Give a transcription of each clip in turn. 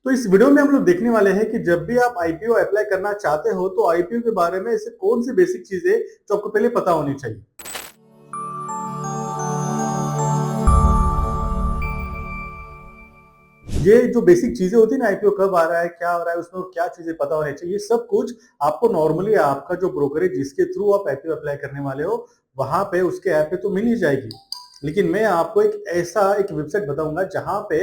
तो इस वीडियो में हम लोग देखने वाले हैं कि जब भी आप आईपीओ अप्लाई करना चाहते हो तो आईपीओ के बारे में ऐसे कौन सी बेसिक चीजें जो आपको पहले पता होनी चाहिए। ये जो बेसिक चीजें होती है ना, आईपीओ कब आ रहा है, क्या हो रहा है, उसमें क्या चीजें पता होनी चाहिए, ये सब कुछ आपको नॉर्मली आपका जो ब्रोकर है जिसके थ्रू आप आईपीओ अप्लाई करने वाले हो वहां पे उसके ऐप पे तो मिल ही जाएगी। लेकिन मैं आपको एक वेबसाइट बताऊंगा जहां पे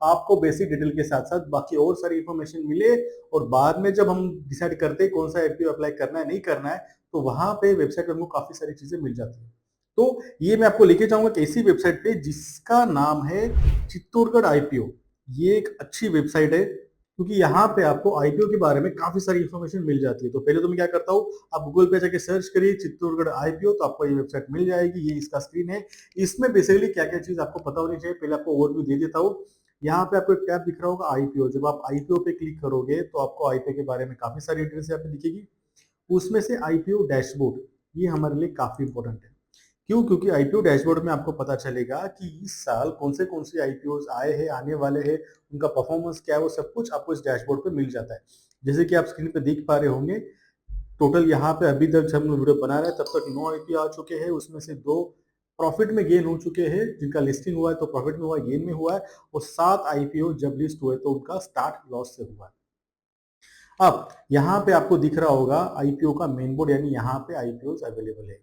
आपको बेसिक डिटेल के साथ साथ बाकी और सारी इंफॉर्मेशन मिले, और बाद में जब हम डिसाइड करते हैं कौन सा आईपीओ अप्लाई करना है नहीं करना है तो वहां पे वेबसाइट पे हमको काफी सारी चीजें मिल जाती है। तो ये मैं आपको लेके जाऊंगा एक ऐसी वेबसाइट पे जिसका नाम है चित्तौड़गढ़ आईपीओ। ये एक अच्छी वेबसाइट है क्योंकि यहाँ पे आपको आईपीओ के बारे में काफी सारी इंफॉर्मेशन मिल जाती है। तो पहले तो मैं क्या करता हूँ, आप गूगल पे जाके सर्च करिए चित्तौड़गढ़ आईपीओ तो आपको ये वेबसाइट मिल जाएगी। ये इसका स्क्रीन है। इसमें बेसिकली क्या क्या चीज आपको पता होनी चाहिए पहले आपको ओवरव्यू दे देता हूँ। यहाँ पे आपको एक टैब दिख रहा होगा आईपीओ। जब आप आईपीओ पे क्लिक करोगे तो आपको आईपीओ के बारे में काफी सारी डिटेल्स यहाँ पे दिखेगी। उसमें से आईपीओ डैशबोर्ड ये हमारे लिए काफी इंपॉर्टेंट है। क्यों? क्योंकि आईपीओ डैशबोर्ड में आपको पता चलेगा कि इस साल कौन से आईपीओ आए हैं, आने वाले हैं, उनका परफॉर्मेंस क्या है, वो सब कुछ आपको इस डैशबोर्ड पे मिल जाता है। जैसे कि आप स्क्रीन पे देख पा रहे होंगे, टोटल यहाँ पे अभी तक जब हम वीडियो बना रहे हैं तब तक 9 आईपीओ आ चुके हैं। उसमें से 2 प्रॉफिट में गेन हो चुके हैं, जिनका लिस्टिंग हुआ है तो प्रॉफिट में हुआ है, गेन में हुआ है। और 7 आईपीओ जब लिस्ट हुए तो उनका स्टार्ट लॉस से हुआ है। अब यहाँ पे आपको दिख रहा होगा आईपीओ का मेन बोर्ड, यानी यहाँ पे आईपीओ अवेलेबल है।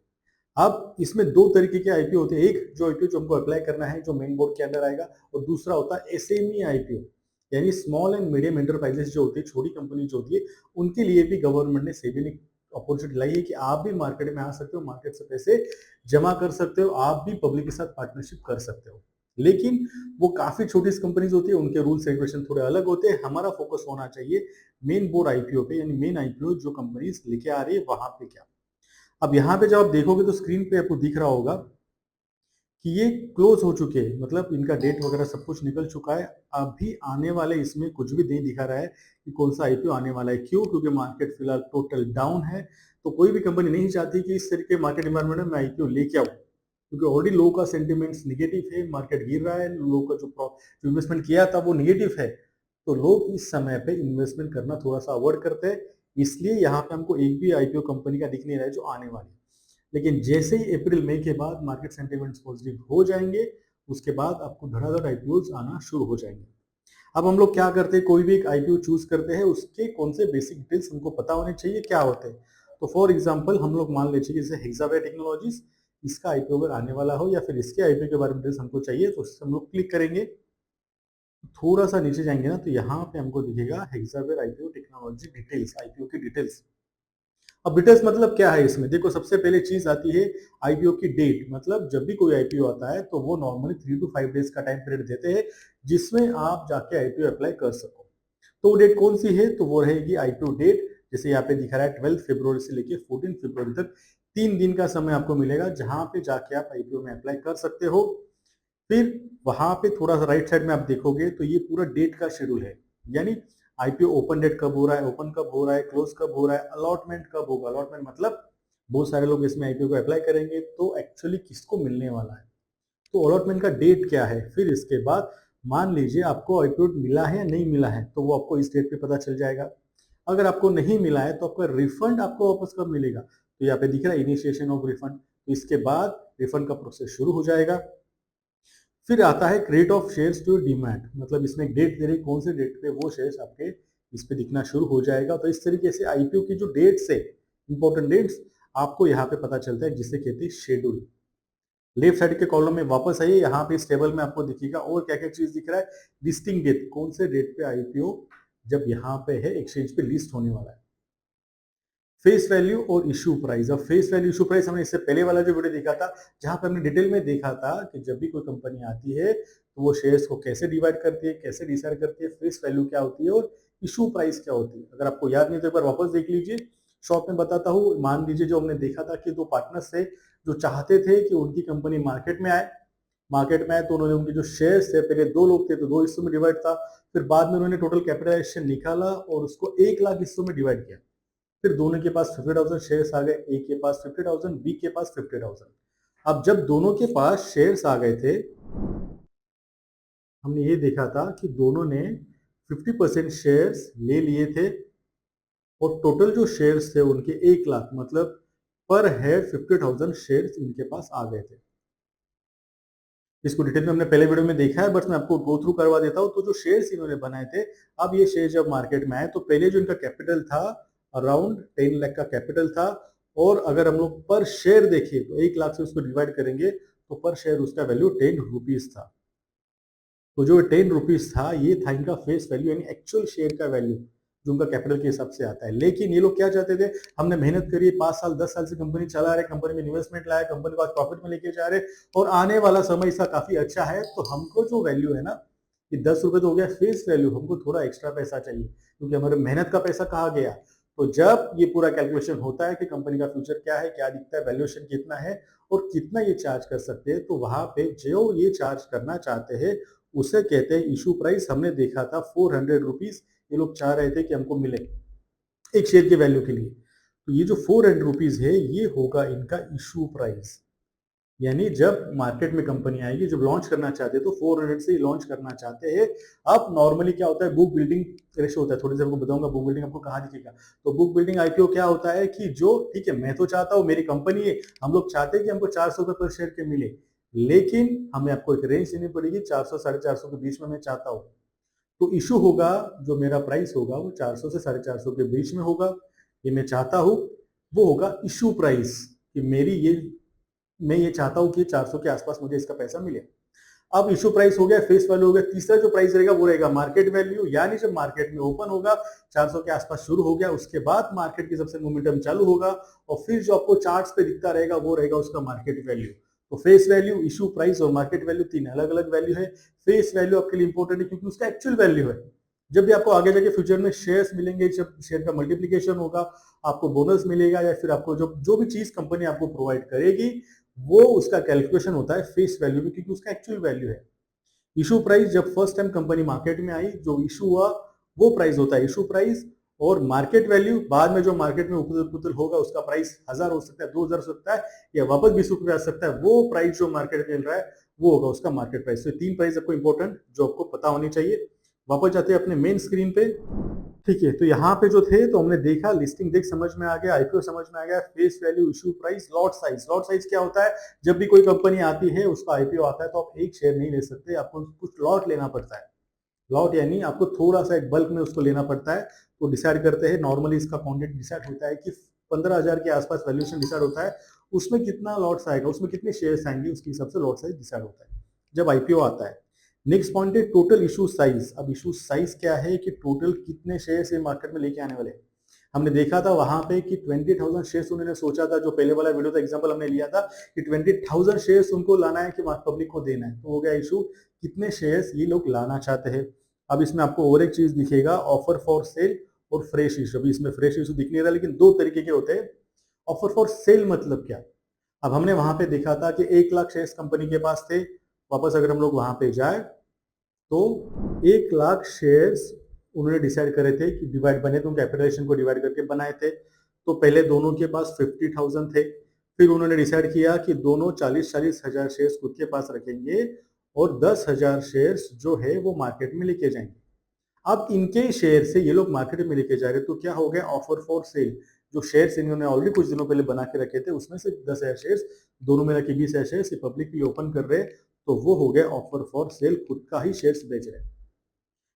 अब इसमें 2 तरीके के आईपीओ होते हैं। एक जो आईपीओ जो हमको अप्लाई करना है जो मेन बोर्ड के अंदर आएगा, और दूसरा होता है एसएमई आईपीओ, यानी स्मॉल एंड मीडियम एंटरप्राइजेस जो होती है, छोटी कंपनी जो होती है, उनके लिए भी गवर्नमेंट ने सेबी ने अपॉर्चुनिटी लाई है कि आप भी मार्केट में आ सकते हो, मार्केट से पैसे जमा कर सकते हो, आप भी पब्लिक के साथ पार्टनरशिप कर सकते हो। लेकिन वो काफी छोटी कंपनीज होती है, उनके रूल्स रेगुलेशन थोड़े अलग होते हैं। हमारा फोकस होना चाहिए मेन बोर्ड आईपीओ पे, यानी मेन आईपीओ जो कंपनीज लेके आ रही है वहां पे क्या। अब यहाँ पे जब आप देखोगे तो स्क्रीन पे आपको दिख रहा होगा कि ये क्लोज हो चुके हैं, मतलब इनका डेट वगैरह सब कुछ निकल चुका है। अभी आने वाले इसमें कुछ भी नहीं दिखा रहा है कि कौन सा आईपीओ आने वाला है। क्यों? क्योंकि मार्केट फिलहाल टोटल डाउन है। तो कोई भी कंपनी नहीं चाहती कि इस तरीके मार्केट एनवायरमेंट में आईपीओ लेके आऊं, क्योंकि ऑलरेडी लोगों का सेंटिमेंट्स निगेटिव है, मार्केट गिर रहा है, लोगों का जो इन्वेस्टमेंट किया था वो निगेटिव है। तो लोग इस समय पे इन्वेस्टमेंट करना थोड़ा सा अवॉइड करते हैं। इसलिए यहाँ पे हमको एक भी आईपीओ कंपनी का दिख नहीं रहा है जो आने वाली है। लेकिन जैसे ही अप्रैल मई के बाद मार्केट सेंटिमेंट्स पॉजिटिव हो जाएंगे, उसके बाद आपको धड़ाधड़ आईपीओ आना शुरू हो जाएंगे। अब हम लोग क्या करते हैं, कोई भी एक आईपीओ चूज करते हैं, उसके कौन से बेसिक डिटेल्स हमको पता होने चाहिए क्या होते हैं। तो फॉर एग्जांपल हम लोग मान लीजिए जैसे हेक्सावेयर टेक्नोलॉजीज, इसका आईपीओ अगर आने वाला हो या फिर इसके आईपीओ के बारे में डिटेल्स हमको चाहिए तो उससे हम लोग क्लिक करेंगे। थोड़ा सा नीचे जाएंगे ना तो यहाँ पे हमको दिखेगा Hexaware IPO technology details, IPO की डिटेल्स। अब डिटेल्स मतलब क्या है इसमें, देखो सबसे पहले चीज आती है आईपीओ की डेट। मतलब जब भी कोई आईपीओ आता है तो वो नॉर्मली 3 to 5 डेज का टाइम पीरियड देते हैं जिसमें आप जाके आईपीओ अप्लाई कर सको। तो वो डेट कौन सी है, तो वो रहेगी आईपीओ डेट। जैसे यहाँ पे दिखा रहा है 12 फरवरी से लेके 14 फरवरी तक 3 दिन का समय आपको मिलेगा जहां पे जाके आप आईपीओ में अप्लाई कर सकते हो। फिर वहां पे थोड़ा सा राइट साइड में आप देखोगे तो ये पूरा डेट का शेड्यूल है, यानी आईपीओ ओपन डेट कब हो रहा है, ओपन कब हो रहा है, क्लोज कब हो रहा है, अलॉटमेंट कब होगा। अलॉटमेंट मतलब बहुत सारे लोग इसमें आईपीओ को अप्लाई करेंगे तो एक्चुअली किसको मिलने वाला है, तो अलॉटमेंट का डेट क्या है। फिर इसके बाद मान लीजिए आपको आईपीओ मिला है या नहीं मिला है तो वो आपको इस डेट पे पता चल जाएगा। अगर आपको नहीं मिला है तो आपका रिफंड आपको वापस कब मिलेगा, तो यहाँ पे दिख रहा है इनिशिएशन ऑफ रिफंड। तो इसके बाद रिफंड का प्रोसेस शुरू हो जाएगा। फिर आता है credit of shares to demat, मतलब इसमें एक डेट दे रही कौन से डेट पे वो शेयर्स आपके इस पे दिखना शुरू हो जाएगा। तो इस तरीके से आईपीओ की जो डेट्स है, इंपॉर्टेंट डेट्स, आपको यहाँ पे पता चलता है जिसे कहते हैं शेड्यूल। लेफ्ट साइड के कॉलम में वापस आइए, यहाँ पे इस टेबल में आपको दिखेगा और क्या क्या चीज दिख रहा है। लिस्टिंग डेट, कौन से डेट पे आईपीओ जब यहाँ पे है एक्सचेंज पे लिस्ट होने वाला है। फेस वैल्यू और इशू प्राइस। अब फेस वैल्यू इशू प्राइस हमने इससे पहले वाला जो वीडियो देखा था जहां पे हमने डिटेल में देखा था कि जब भी कोई कंपनी आती है तो वो शेयर्स को कैसे डिवाइड करती है, कैसे डिसाइड करती है, फेस वैल्यू क्या होती है और इशू प्राइस क्या होती है। अगर आपको याद नहीं तो एक बार वापस देख लीजिए। शॉर्ट में बताता हूँ, मान लीजिए जो हमने देखा था कि 2 पार्टनर्स थे जो चाहते थे कि उनकी कंपनी मार्केट में आए। मार्केट में आए तो उन्होंने उनके जो शेयर्स थे, पहले 2 लोग थे तो 2 हिस्सों में डिवाइड था। फिर बाद में उन्होंने टोटल कैपिटलाइजेशन निकाला और उसको 1 लाख हिस्सों में डिवाइड किया। फिर दोनों के पास 50,000 शेयर्स आ गए, ए के पास 50,000, बी के पास 50,000। अब जब दोनों के पास शेयर्स आ गए थे, हमने ये देखा था कि दोनों ने 50% शेयर्स ले लिए थे और टोटल जो शेयर्स थे उनके 1 लाख, मतलब पर हेड 50,000 शेयर्स इनके पास आ गए थे। इसको डिटेल में हमने पहले वीडियो में देखा है, बट मैं आपको गो थ्रू करवा देता हूँ। तो जो शेयर्स इन्होंने बनाए थे, अब ये शेयर जब मार्केट में आए तो पहले जो इनका कैपिटल था अराउंड 10 लाख का कैपिटल था, और अगर हम लोग पर शेयर देखें तो 1 लाख से उसको डिवाइड करेंगे तो पर शेयर उसका वैल्यू 10 रुपीज था। तो जो 10 रुपीज था ये था इनका फेस वैल्यू, यानी एक्चुअल शेयर का वैल्यू जो उनका कैपिटल के हिसाब से आता है। लेकिन ये लोग क्या चाहते थे, हमने मेहनत करी 5 साल 10 साल से कंपनी चला रहे, कंपनी में इन्वेस्टमेंट लाया, कंपनी को आज प्रॉफिट में लेके जा रहे और आने वाला समय इसका काफी अच्छा है, तो हमको जो वैल्यू है ना, कि 10 रुपए तो हो गया फेस वैल्यू, हमको थोड़ा एक्स्ट्रा पैसा चाहिए क्योंकि हमारे मेहनत का पैसा कहाँ गया। तो जब ये पूरा कैलकुलेशन होता है कि कंपनी का फ्यूचर क्या है, क्या दिखता है, वैल्यूएशन कितना है और कितना ये चार्ज कर सकते हैं, तो वहां पे जो ये चार्ज करना चाहते हैं उसे कहते हैं इशू प्राइस। हमने देखा था 400 रुपीज ये लोग चाह रहे थे कि हमको मिले एक शेयर के वैल्यू के लिए। तो ये जो 400 रुपीज है ये होगा इनका इशू प्राइस, यानी जब मार्केट में कंपनी आएगी, जब लॉन्च करना चाहते हैं तो 400 से लॉन्च करना चाहते हैं। अब नॉर्मली क्या होता है, बुक बिल्डिंग रेशो होता है, थोड़ी देर आपको बताऊंगा बुक बिल्डिंग आपको कहाँ दिखेगा। तो बुक बिल्डिंग आईपीओ क्या होता है कि जो ठीक है मैं तो चाहता हूँ, मेरी कंपनी है, हम लोग चाहते हैं कि हमको 400 रुपए पर शेयर के मिले, लेकिन हमें आपको एक रेंज देनी पड़ेगी, 400 450 के बीच में मैं चाहता हूँ। तो इशू होगा, जो मेरा प्राइस होगा वो 400 से 450 के बीच में होगा, ये मैं चाहता हूँ, वो होगा इशू प्राइस, कि मेरी ये मैं ये चाहता हूँ कि 400 के आसपास मुझे इसका पैसा मिले। अब इशू प्राइस हो गया, फेस वैल्यू हो गया, तीसरा जो प्राइस रहेगा वो रहेगा मार्केट वैल्यू, यानी जब मार्केट में ओपन होगा 400 के आसपास शुरू हो गया, उसके बाद मार्केट की सबसे मोमेंटम चालू होगा और फिर जो आपको चार्ट्स पे दिखता रहेगा वो रहेगा उसका मार्केट वैल्यू। तो फेस वैल्यू, इशू प्राइस और मार्केट वैल्यू तीन अलग अलग वैल्यू है। फेस वैल्यू आपके लिए इंपॉर्टेंट है क्योंकि उसका एक्चुअल वैल्यू है। जब भी आपको आगे जाके फ्यूचर में शेयर्स मिलेंगे, जब शेयर का मल्टीप्लीकेशन होगा, आपको बोनस मिलेगा या फिर आपको जो जो भी चीज कंपनी आपको प्रोवाइड करेगी, वो उसका कैलकुलेशन होता है फेस वैल्यू में क्योंकि उसका एक्चुअल वैल्यू है। इशू प्राइस जब फर्स्ट टाइम कंपनी मार्केट में आई, जो इशू हुआ वो प्राइस होता है इशू प्राइस, और मार्केट वैल्यू बाद में जो मार्केट में उथल पुथल होगा उसका प्राइस 1000 हो सकता है, 2000 हो सकता है, या वापस 20 रुपए आ सकता है, वो प्राइस जो मार्केट में मिल रहा है वो होगा उसका मार्केट प्राइस। तो तीन प्राइस आपको इंपॉर्टेंट जो आपको पता होनी चाहिए। वापस जाते हैं अपने मेन स्क्रीन पे। ठीक है, तो यहाँ पे जो थे तो हमने देखा, लिस्टिंग देख समझ में आ गया, आईपीओ समझ में आ गया, face value, issue price, lot size. Lot size क्या होता है, जब भी कोई कंपनी आती है उसका आईपीओ आता है तो आप एक शेयर नहीं ले सकते, आपको कुछ लॉट लेना पड़ता है। लॉट यानी आपको थोड़ा सा एक बल्क में उसको लेना पड़ता है। तो डिसाइड करते हैं, नॉर्मली इसका क्वांटिटी डिसाइड होता है कि 15,000 के आसपास वैल्यूएशन डिसाइड होता है, उसमें कितना लॉट्स आएगा, उसमें कितने शेयर्स आएंगे, उसके हिसाब से लॉट साइज डिसाइड होता है जब आईपीओ आता है। नेक्स्ट पॉइंट है टोटल इशू साइज। अब इशू साइज क्या है कि टोटल कितने शेयर्स ये मार्केट में लेके आने वाले। हमने देखा था वहां पे कि 20,000 शेयर्स उन्होंने सोचा था, जो पहले वाला वीडियो था एग्जांपल हमने लिया था कि 20,000 शेयर्स उनको लाना है कि पब्लिक को देना है। तो हो गया इशू, कितने शेयर्स ये लोग लाना चाहते हैं। अब इसमें आपको और एक चीज दिखेगा, ऑफर फॉर सेल और फ्रेश इशू। अभी इसमें फ्रेश इशू दिख नहीं रहा, लेकिन दो तरीके के होते हैं। ऑफर फॉर सेल मतलब क्या, अब हमने वहां पे देखा था कि 1 लाख शेयर्स कंपनी के पास थे। वापस अगर हम लोग वहां पे जाए तो 1 लाख शेयर्स उन्होंने डिसाइड करे थे कि डिवाइड बने, तो कैपिटलाइजेशन को डिवाइड करके बनाए थे। तो पहले दोनों के पास 50,000 थे, फिर उन्होंने डिसाइड किया कि दोनों 40-40 हजार शेयर्स खुद के पास रखेंगे और 10,000 शेयर्स जो है वो मार्केट में लेके जाएंगे। अब इनके शेयर से ये लोग मार्केट में लेके जा रहे, तो क्या हो गया, ऑफर फॉर सेल। जो शेयर्स इन्होंने ऑलरेडी कुछ दिनों पहले बना के रखे थे उसमें से 10,000 शेयर्स, दोनों मिला के 20,000 शेयर्स पब्लिक के लिए ओपन कर रहे, तो वो हो गया ऑफर फॉर सेल, खुद का ही शेयर्स बेच रहे हैं।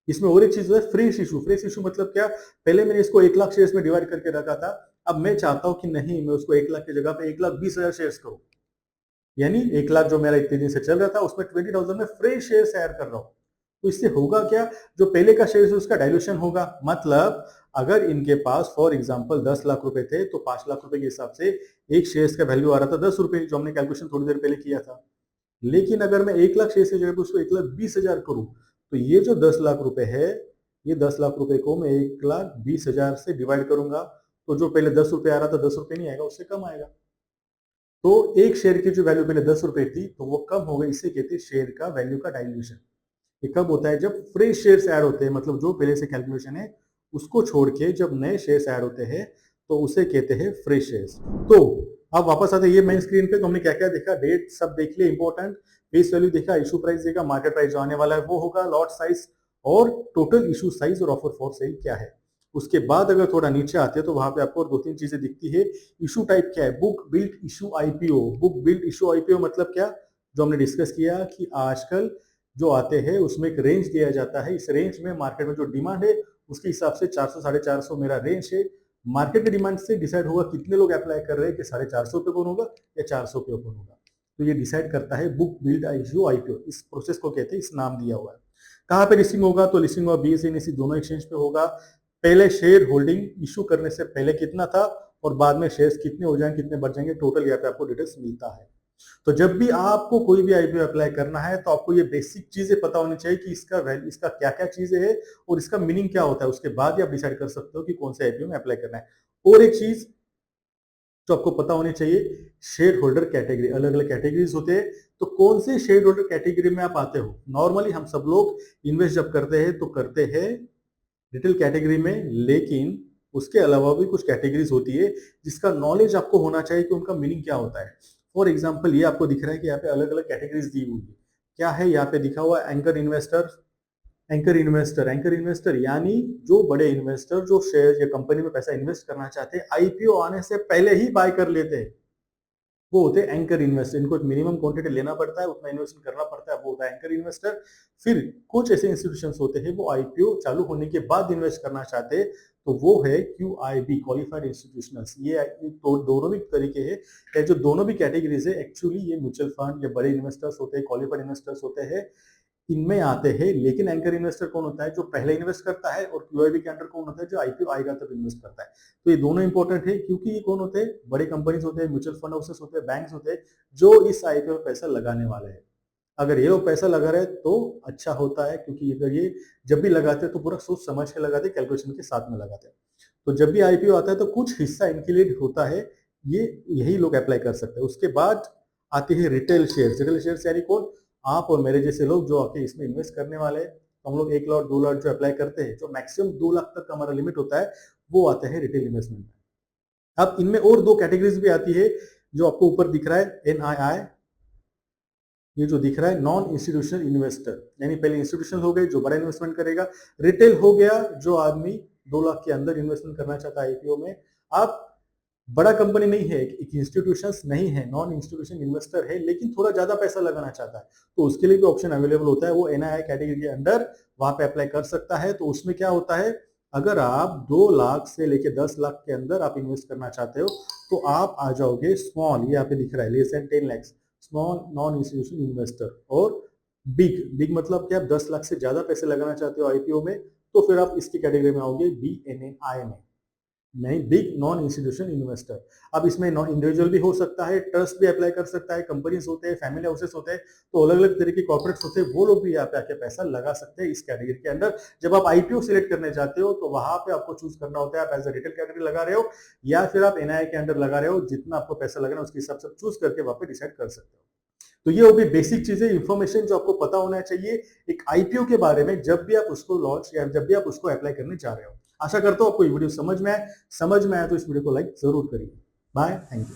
इसमें और एक चीज है फ्रेश इशू। फ्रेश इशू मतलब क्या, पहले मैंने इसको 1 लाख शेयर्स में डिवाइड करके रखा था, अब मैं चाहता हूं कि नहीं, मैं उसको 1 लाख की जगह पे 1,20,000 शेयर्स करूं, यानी 1 लाख जो मेरा इतने दिन से चल रहा था उसमें 20,000 में फ्रेश शेयर्स ऐड कर रहा हूं। तो इससे होगा क्या, जो पहले का शेयर है उसका डायल्यूशन होगा। मतलब अगर इनके पास फॉर एग्जांपल 10 लाख रुपए थे तो 5 लाख रुपए के हिसाब से एक शेयर्स का वैल्यू आ रहा था 10 रुपए, जो हमने कैलकुलेशन थोड़ी देर पहले किया था। लेकिन अगर मैं 1 लाख शेयर की जगह पे उसको 1,20,000 करूं, तो ये जो 10 लाख रुपए है, ये 10 लाख रुपए को मैं 1,20,000 से डिवाइड करूंगा, तो जो पहले 10 रुपए आ रहा था 10 रुपए नहीं आएगा, उससे कम आएगा। तो एक शेयर की जो वैल्यू पहले 10 रुपए थी तो वो कम हो गई, इसे कहते हैं शेयर का वैल्यू का डाइल्यूशन। ये कब होता है, जब फ्रेश शेयर्स ऐड होते हैं, मतलब जो पहले से कैलकुलेशन है उसको छोड़ के जब नए शेयर्स ऐड होते हैं तो उसे कहते हैं फ्रेश शेयर्स। तो अब वापस आते हैं ये मेन स्क्रीन पे, तो हमने क्या क्या देखा, डेट सब देख लिया इंपॉर्टेंट, फेस वैल्यू देखा, इशू प्राइस देखा, मार्केट प्राइस जो आने वाला है वो होगा, लॉट साइज और टोटल इशू साइज और ऑफर फॉर सेल क्या है। उसके बाद अगर थोड़ा नीचे आते हैं तो वहां पे आपको 2-3 चीजें दिखती है। इशू टाइप क्या है, book build issue IPO. Book build issue IPO मतलब क्या, जो हमने डिस्कस किया कि आजकल जो आते हैं उसमें एक रेंज दिया जाता है, इस रेंज में मार्केट में जो डिमांड है उसके हिसाब से 400 450 मेरा रेंज है। मार्केट के डिमांड से डिसाइड होगा कितने लोग अप्लाई कर रहे हैं कि 450 पे कौन होगा या 400 पे कौन होगा। तो ये डिसाइड करता है बुक बिल्ड इशू आईपीओ, इस प्रोसेस को कहते हैं, इस नाम दिया हुआ है। कहाँ पे लिस्टिंग होगा, तो लिस्टिंग होगा बीएसई एनएसई दोनों एक्सचेंज पे होगा। पहले शेयर होल्डिंग इशू करने से पहले कितना था और बाद में शेयर्स कितने हो जाएंगे कितने बढ़ जाएंगे, टोटल यहाँ पे आपको डिटेल्स मिलता है। तो जब भी आपको कोई भी आईपीओ अप्लाई करना है तो आपको ये बेसिक चीजें पता होनी चाहिए कि इसका वैल्यू, इसका क्या क्या चीजें है और इसका मीनिंग क्या होता है। उसके बाद ही आप डिसाइड कर सकते हो कि कौन से आईपीओ में अप्लाई करना है। और एक चीज जो आपको पता होनी चाहिए, शेयर होल्डर कैटेगरी, अलग अलग कैटेगरीज होते हैं। तो कौन से शेयर होल्डर कैटेगरी में आप आते हो। नॉर्मली हम सब लोग इन्वेस्ट जब करते हैं तो करते हैं रिटेल कैटेगरी में, लेकिन उसके अलावा भी कुछ कैटेगरीज होती है जिसका नॉलेज आपको होना चाहिए कि उनका मीनिंग क्या होता है। फॉर एग्जाम्पल ये आपको दिख रहा है कि यहाँ पे अलग अलग कैटेगरीज दी हुई है। क्या है यहाँ पे दिखा हुआ है, एंकर इन्वेस्टर। एंकर इन्वेस्टर यानी जो बड़े इन्वेस्टर जो शेयर या कंपनी में पैसा इन्वेस्ट करना चाहते हैं, आईपीओ आने से पहले ही बाय कर लेते हैं, वो होते हैं एंकर इन्वेस्टर। इनको एक मिनिमम क्वांटिटी लेना पड़ता है, उतना इन्वेस्टमेंट करना पड़ता है, वो होता है एंकर इन्वेस्टर। फिर कुछ ऐसे इंस्टीट्यूशंस होते हैं वो आईपीओ चालू होने के बाद इन्वेस्ट करना चाहते हैं, तो वो है क्यूआईबी, क्वालिफाइड इंस्टीट्यूशनल्स। ये तो दोनों भी तरीके हैं, ये जो दोनों भी कैटेगरीज है एक्चुअली ये म्यूचुअल फंड या बड़े इन्वेस्टर्स होते हैं, क्वालिफाइड इन्वेस्टर्स होते हैं, इनमें आते हैं। लेकिन एंकर इन्वेस्टर कौन होता है, जो पहले इन्वेस्ट करता है, और क्यूआईबी के अंडर कौन होता है, जो आईपीओ आएगा तब इन्वेस्ट करता है। तो ये दोनों इंपॉर्टेंट है क्योंकि ये कौन होते हैं, बड़े कंपनीज होते हैं, म्यूचुअल फंड हाउसेस होते हैं, बैंक्स होते हैं, जो इस आईपीओ में पैसा लगाने वाले हैं। अगर ये लोग पैसा लगा रहे हैं तो अच्छा होता है, क्योंकि अगर ये जब भी लगाते हैं तो पूरा सोच समझ के लगाते हैं, कैलकुलेशन के साथ में लगाते हैं। तो जब भी आईपीओ आता है तो कुछ हिस्सा इनके लिए होता है, ये यही लोग अप्लाई कर सकते हैं। उसके बाद आती है रिटेल शेयर। रिटेल शेयर यानी कौन, आप और मेरे जैसे लोग जो आके इसमें इन्वेस्ट करने वाले हैं। हम लोग 1 लाख 2 लाख जो अप्लाई करते हैं, जो मैक्सिमम 2 लाख तक का हमारा लिमिट होता है, वो आते हैं रिटेल इन्वेस्टमेंट में। अब इनमें और दो कैटेगरीज भी आती है, जो आपको ऊपर दिख रहा है एनआईआई, ये जो दिख रहा है नॉन इंस्टीट्यूशनल इन्वेस्टर, यानी पहले इंस्टीट्यूशनल हो गए जो बड़ा इन्वेस्टमेंट करेगा, रिटेल हो गया जो आदमी 2 लाख के अंदर इन्वेस्टमेंट करना चाहता है आईपीओ में। आप बड़ा कंपनी नहीं है, एक इंस्टीट्यूशंस नहीं है, नॉन इंस्टीट्यूशन इन्वेस्टर है, लेकिन थोड़ा ज्यादा पैसा लगाना चाहता है, तो उसके लिए भी ऑप्शन अवेलेबल होता है। वो एनआईआई कैटेगरी के अंडर वहां पे अप्लाई कर सकता है। तो उसमें क्या होता है, अगर आप 2 लाख से लेके 10 लाख के अंदर आप इन्वेस्ट करना चाहते हो तो आप आ जाओगे स्मॉल, ये यहाँ पे दिख रहा है less than 10 lakh, small non institution investor. और बिग, बिग मतलब क्या, आप 10 लाख से ज्यादा पैसे लगाना चाहते हो आईपीओ में, तो फिर आप इसकी कैटेगरी में आओगे BNNI में, नहीं, बिग नॉन इंस्टीट्यूशन इन्वेस्टर। अब इसमें नॉन इंडिविजुअल भी हो सकता है, ट्रस्ट भी अप्लाई कर सकता है, कंपनीज होते हैं, फैमिली हाउसेस होते हैं, तो अलग अलग तरह के कॉर्पोरेट्स होते हैं, वो लोग भी यहाँ पे आके पैसा लगा सकते हैं इस कैटेगरी के अंदर। जब आप आईपीओ सिलेक्ट करने जाते हो तो वहां पे आपको चूज करना होता है, आप एज अ रिटेल कैटेगरी लगा रहे हो या फिर आप एनआईआई के अंदर लगा रहे हो, जितना आपको पैसा लगना है उसके हिसाब से चूज करके वहां पे डिसाइड कर सकते हो। तो ये होगी बेसिक चीजें, इंफॉर्मेशन जो आपको पता होना चाहिए एक आईपीओ के बारे में, जब भी आप उसको लॉन्च या जब भी आप उसको अप्लाई करने जा रहे हो। आशा करता हूं आपको ये वीडियो समझ में आया। समझ में आया तो इस वीडियो को लाइक जरूर करिए। Bye, thank you.